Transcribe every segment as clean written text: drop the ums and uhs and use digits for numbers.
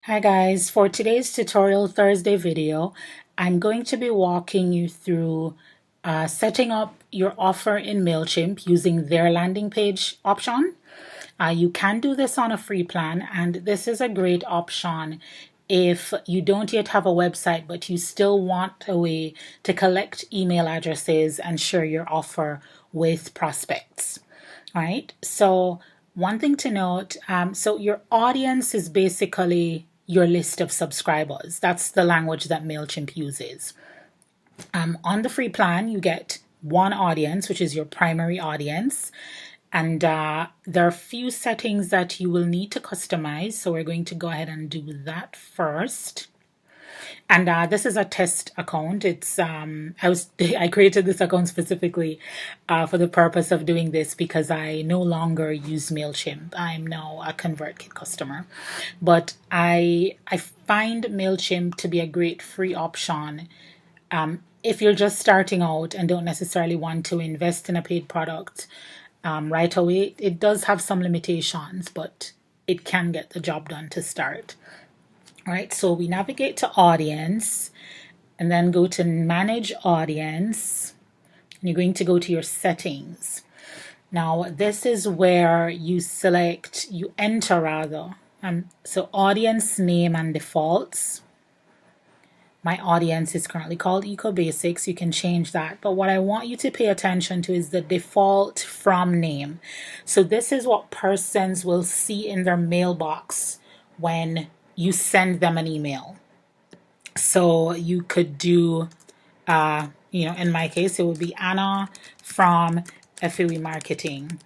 Hi guys, for today's tutorial Thursday video, I'm going to be walking you through setting up your offer in MailChimp using their landing page option. You can do this on a free plan, and this is a great option if you don't yet have a website but you still want a way to collect email addresses and share your offer with prospects. All right, so one thing to note, so your audience is basically your list of subscribers. That's the language that MailChimp uses. On the free plan, you get one audience, which is your primary audience. And there are a few settings that you will need to customize. So we're going to go ahead and do that first. And this is a test account. It's I created this account specifically for the purpose of doing this because I no longer use MailChimp. I'm now a ConvertKit customer, but I find MailChimp to be a great free option if you're just starting out and don't necessarily want to invest in a paid product right away. It does have some limitations, but it can get the job done to start. All right, so we navigate to audience and then go to manage audience. And you're going to go to your settings. Now, this is where you enter rather. So audience name and defaults. My audience is currently called Eco Basics. You can change that. But what I want you to pay attention to is the default from name. So this is what persons will see in their mailbox when you send them an email. So you could do, in my case, it would be Anna from FAE Marketing.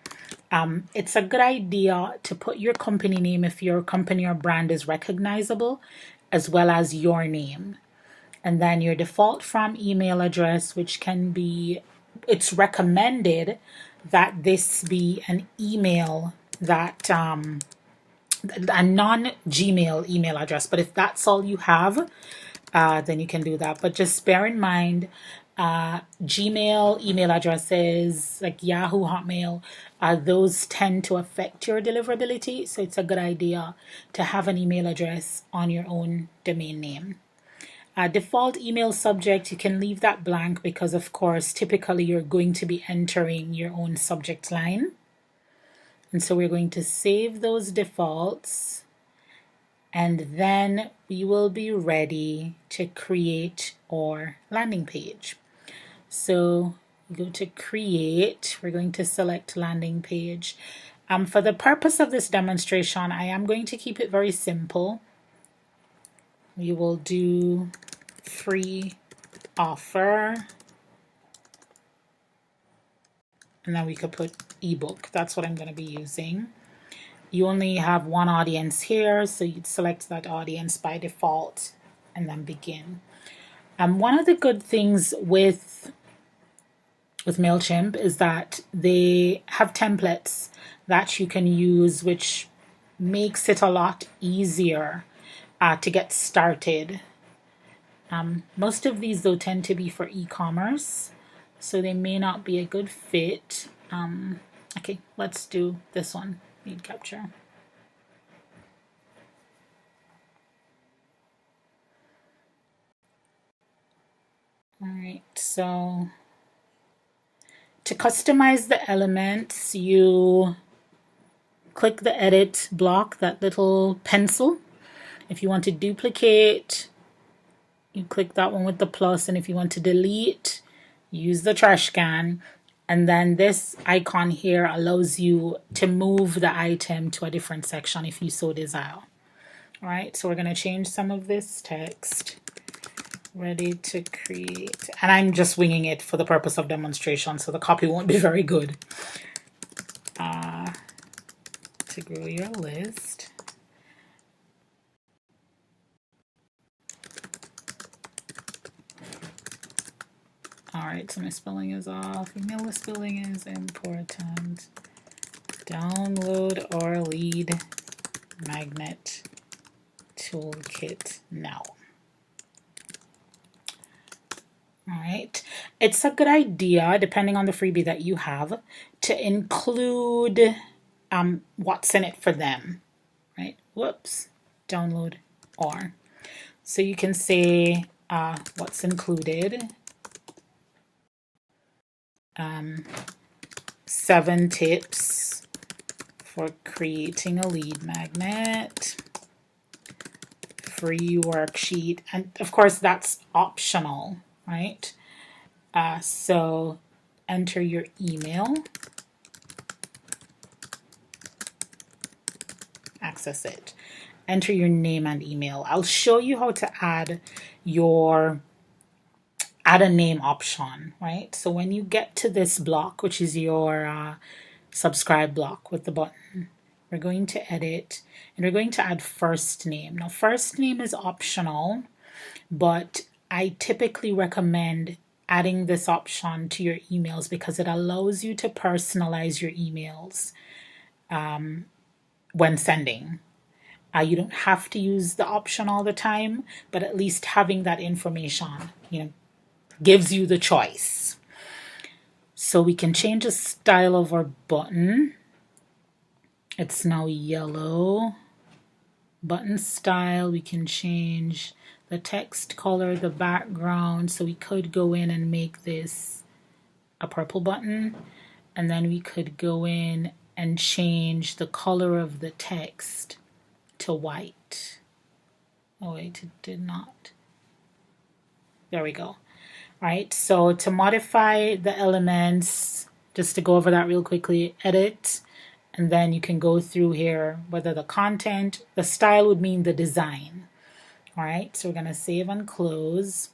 It's a good idea to put your company name if your company or brand is recognizable, as well as your name. And then your default from email address, which can be, it's recommended that this be an email that, a non-Gmail email address. But if that's all you have, then you can do that. But just bear in mind, Gmail email addresses like Yahoo, Hotmail, those tend to affect your deliverability. So it's a good idea to have an email address on your own domain name. Default email subject, you can leave that blank because, of course, typically you're going to be entering your own subject line. And so we're going to save those defaults, and then we will be ready to create our landing page. So go to create, we're going to select landing page. For the purpose of this demonstration, I am going to keep it very simple. We will do free offer, and then we could put ebook. That's what I'm going to be using. You only have one audience here, so you'd select that audience by default and then begin. One of the good things with MailChimp is that they have templates that you can use, which makes it a lot easier to get started. Most of these, though, tend to be for e-commerce, so they may not be a good fit. Okay, let's do this one, lead capture. All right, so to customize the elements, you click the edit block, that little pencil. If you want to duplicate, you click that one with the plus, and if you want to delete, use the trash can. And then this icon here allows you to move the item to a different section if you so desire. All right, so we're going to change some of this text. Ready to create, and I'm just winging it for the purpose of demonstration, so the copy won't be very good. To grow your list. All right, so my spelling is off. Email list building is important. Download our lead magnet toolkit now. All right, it's a good idea, depending on the freebie that you have, to include what's in it for them, right? Whoops, download or. So you can say what's included. 7 tips for creating a lead magnet, free worksheet, and of course that's optional, right? So enter your email, access it, enter your name and email. I'll show you how to add a name option, right? So when you get to this block, which is your subscribe block with the button, we're going to edit and we're going to add first name. Now, first name is optional, but I typically recommend adding this option to your emails because it allows you to personalize your emails when sending. You don't have to use the option all the time, but at least having that information, gives you the choice. So we can change the style of our button. It's now yellow. Button style, we can change the text color, the background. So we could go in and make this a purple button. And then we could go in and change the color of the text to white. Oh wait, it did not. There we go. Right, so to modify the elements, just to go over that real quickly, edit, and then you can go through here, whether the content, the style would mean the design. All right, so we're going to save and close.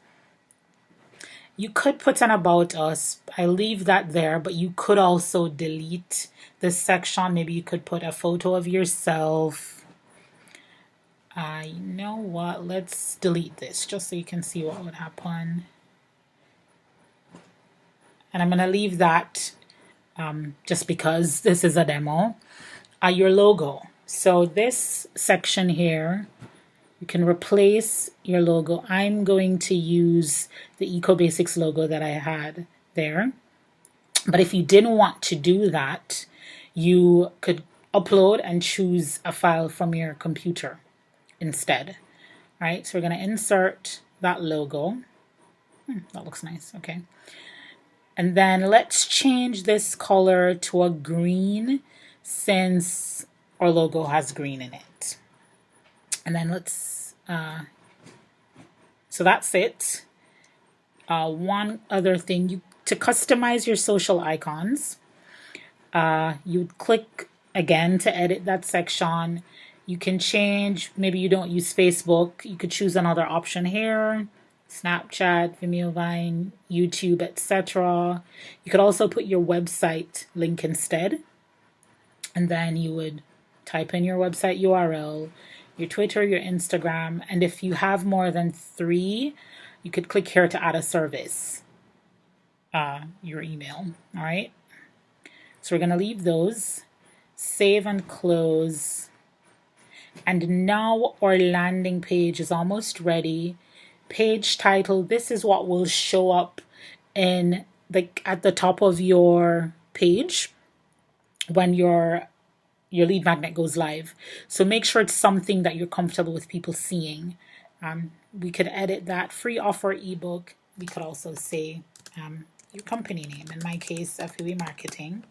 You could put an about us. I leave that there, but you could also delete this section. Maybe you could put a photo of yourself. You know what? Let's delete this just so you can see what would happen. And I'm going to leave that just because this is a demo. Your logo. So this section here, you can replace your logo. I'm going to use the Eco Basics logo that I had there. But if you didn't want to do that, you could upload and choose a file from your computer instead. All right, so we're going to insert that logo. That looks nice. Okay. And then let's change this color to a green since our logo has green in it. And then let's, so that's it. One other thing, to customize your social icons, you'd click again to edit that section. You can change, maybe you don't use Facebook, you could choose another option here. Snapchat, Vimeo, Vine, YouTube, etc. You could also put your website link instead. And then you would type in your website URL, your Twitter, your Instagram. And if you have more than 3, you could click here to add a service, your email. All right. So we're going to leave those, save and close. And now our landing page is almost ready. Page title, this is what will show up in at the top of your page when your lead magnet goes live. So make sure it's something that you're comfortable with people seeing. We could edit that free offer ebook. We could also say your company name, in my case FUE Marketing.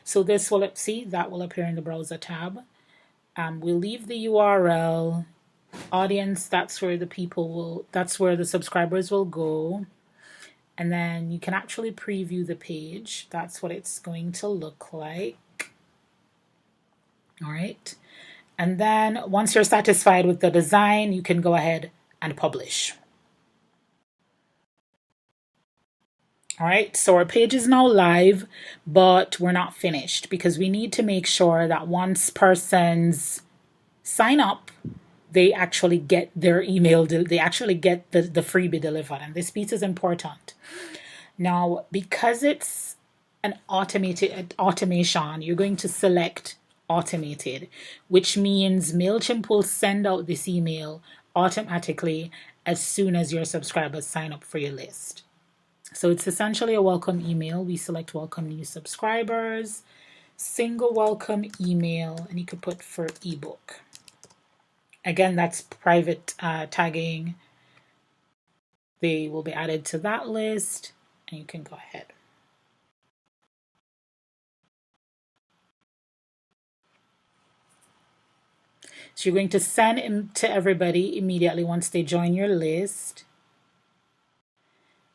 So this will that will appear in the browser tab. We'll leave the URL. Audience, that's where the subscribers will go. And then you can actually preview the page. That's what it's going to look like. All right. And then once you're satisfied with the design, you can go ahead and publish. All right, so our page is now live, but we're not finished because we need to make sure that once persons sign up, they actually get their email, they actually get the freebie delivered. And this piece is important. Now, because it's an automation, you're going to select automated, which means MailChimp will send out this email automatically as soon as your subscribers sign up for your list. So it's essentially a welcome email. We select welcome new subscribers, single welcome email, and you could put for ebook. Again, that's private tagging. They will be added to that list, and you can go ahead. So you're going to send them to everybody immediately once they join your list.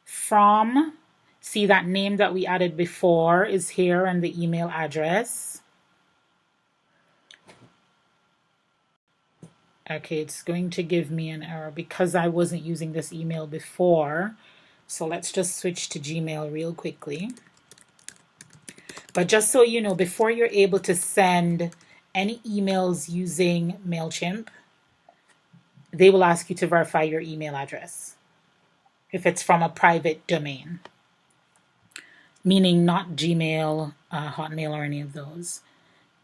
From, see that name that we added before is here and the email address. Okay, it's going to give me an error because I wasn't using this email before. So let's just switch to Gmail real quickly. But just so you know, before you're able to send any emails using MailChimp, they will ask you to verify your email address if it's from a private domain, meaning not Gmail, Hotmail, or any of those.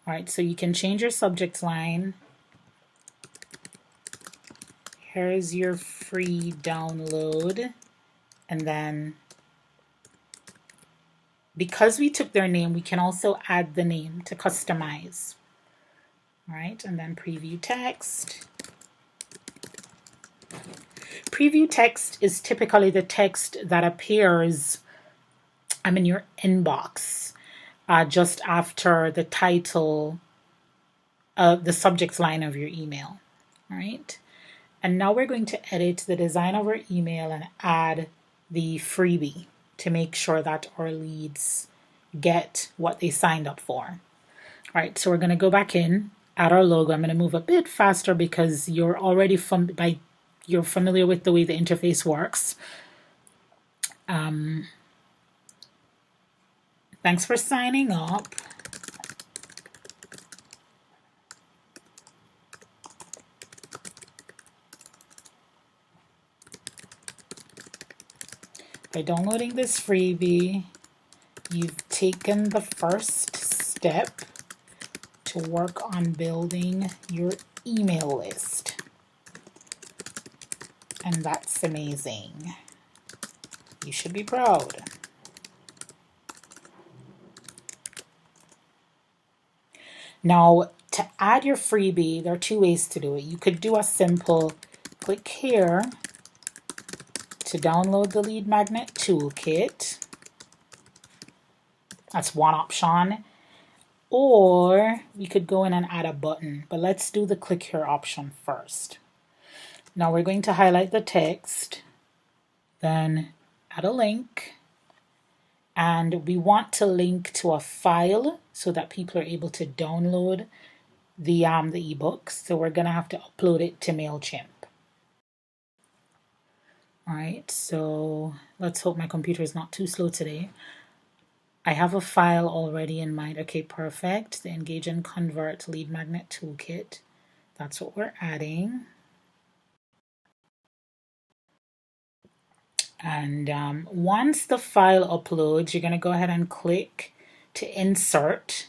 All right, so you can change your subject line. Here's your free download. And then because we took their name, we can also add the name to customize. All right, and then preview text. Preview text is typically the text that appears in your inbox just after the title of the subject line of your email. All right. And now we're going to edit the design of our email and add the freebie to make sure that our leads get what they signed up for. All right, so we're going to go back in, add our logo. I'm going to move a bit faster because you're already you're familiar with the way the interface works. Thanks for signing up. By downloading this freebie, you've taken the first step to work on building your email list. And that's amazing. You should be proud. Now, to add your freebie, there are two ways to do it. You could do a simple click here to download the lead magnet toolkit. That's one option. Or we could go in and add a button, but let's do the click here option first. Now we're going to highlight the text, then add a link, and we want to link to a file so that people are able to download the ebook. So we're going to have to upload it to MailChimp. All right, so let's hope my computer is not too slow today. I have a file already in mind. Okay, perfect. The Engage and Convert Lead Magnet Toolkit. That's what we're adding. And once the file uploads, you're going to go ahead and click to insert.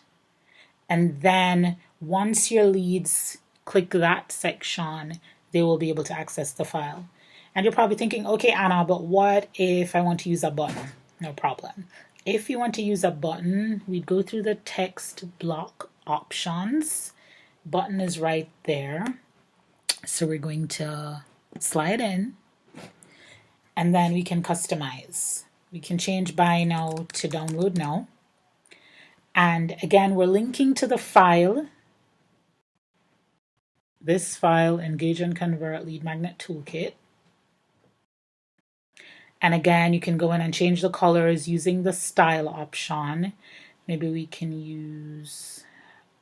And then once your leads click that section, they will be able to access the file. And you're probably thinking, okay, Anna, but what if I want to use a button? No problem. If you want to use a button, we'd go through the text block options. Button is right there. So we're going to slide in. And then we can customize. We can change buy now to download now. And again, we're linking to the file. This file, Engage and Convert Lead Magnet Toolkit. And again, you can go in and change the colors using the style option. Maybe we can use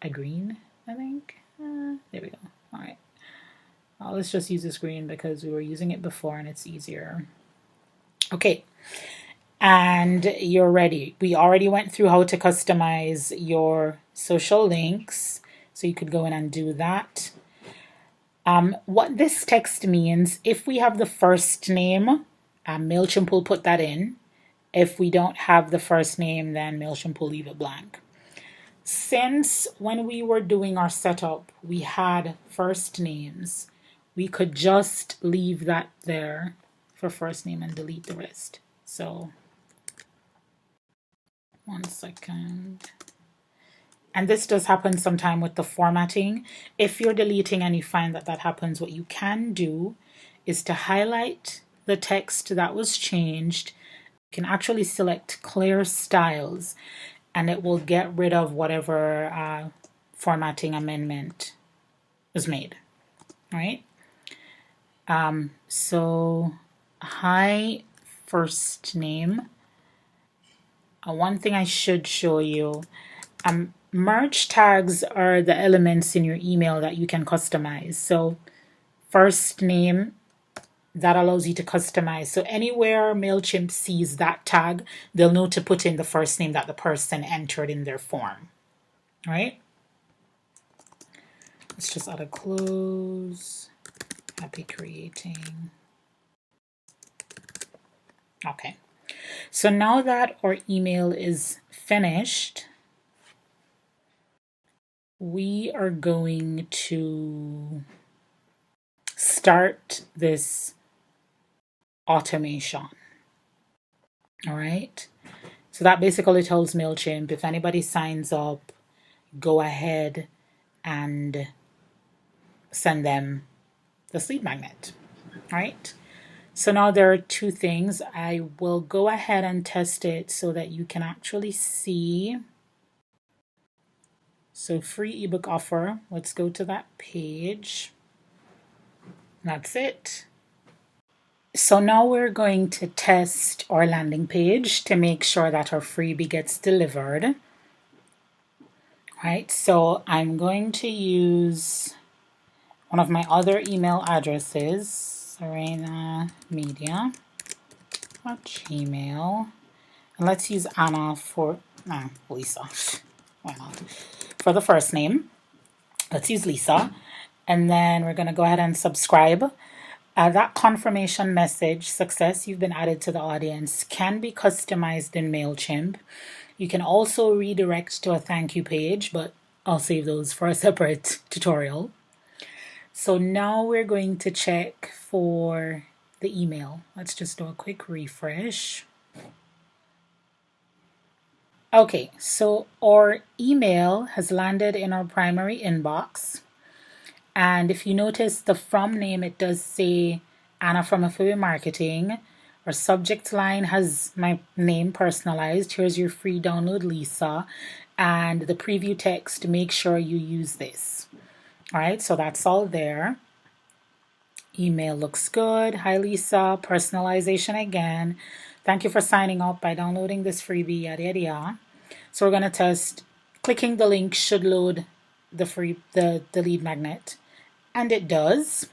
a green, I think. There we go. All right. Let's just use this green because we were using it before and it's easier. Okay. And you're ready. We already went through how to customize your social links. So you could go in and do that. What this text means, if we have the first name, MailChimp will put that in. If we don't have the first name, then MailChimp will leave it blank. Since when we were doing our setup, we had first names, we could just leave that there for first name and delete the rest. So, 1 second. And this does happen sometime with the formatting. If you're deleting and you find that that happens, what you can do is to highlight the text that was changed. You can actually select clear styles and it will get rid of whatever formatting amendment was made. All right. So hi first name. One thing I should show you, merge tags are the elements in your email that you can customize. So first name, that allows you to customize. So anywhere MailChimp sees that tag, they'll know to put in the first name that the person entered in their form. All right. Let's just add a close. Happy creating. Okay. So now that our email is finished, we are going to start this automation. All right. So that basically tells MailChimp if anybody signs up, go ahead and send them this lead magnet. All right. So now there are two things. I will go ahead and test it so that you can actually see. So free ebook offer. Let's go to that page. That's it. So now we're going to test our landing page to make sure that our freebie gets delivered. Right, so I'm going to use one of my other email addresses, serenamedia@gmail. And let's use Anna for, Lisa, why not? For the first name, let's use Lisa. And then we're going to go ahead and subscribe. That confirmation message, success, you've been added to the audience, can be customized in MailChimp. You can also redirect to a thank you page, but I'll save those for a separate tutorial. So now we're going to check for the email. Let's just do a quick refresh. Okay, so our email has landed in our primary inbox. And if you notice the from name, it does say Anna from Freebie Marketing. Our subject line has my name personalized. Here's your free download, Lisa. And the preview text, make sure you use this. All right, so that's all there. Email looks good. Hi, Lisa. Personalization again. Thank you for signing up by downloading this freebie, yada, yada, yada. So we're going to test. Clicking the link should load the lead magnet. And it does.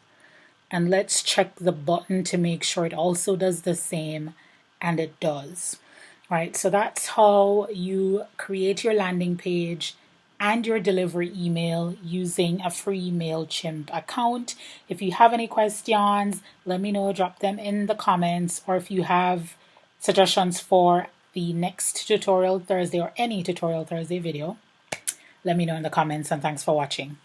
And let's check the button to make sure it also does the same, and it does. All right, so that's how you create your landing page and your delivery email using a free MailChimp account. If you have any questions, let me know, drop them in the comments, or if you have suggestions for the next Tutorial Thursday or any Tutorial Thursday video, let me know in the comments, and thanks for watching.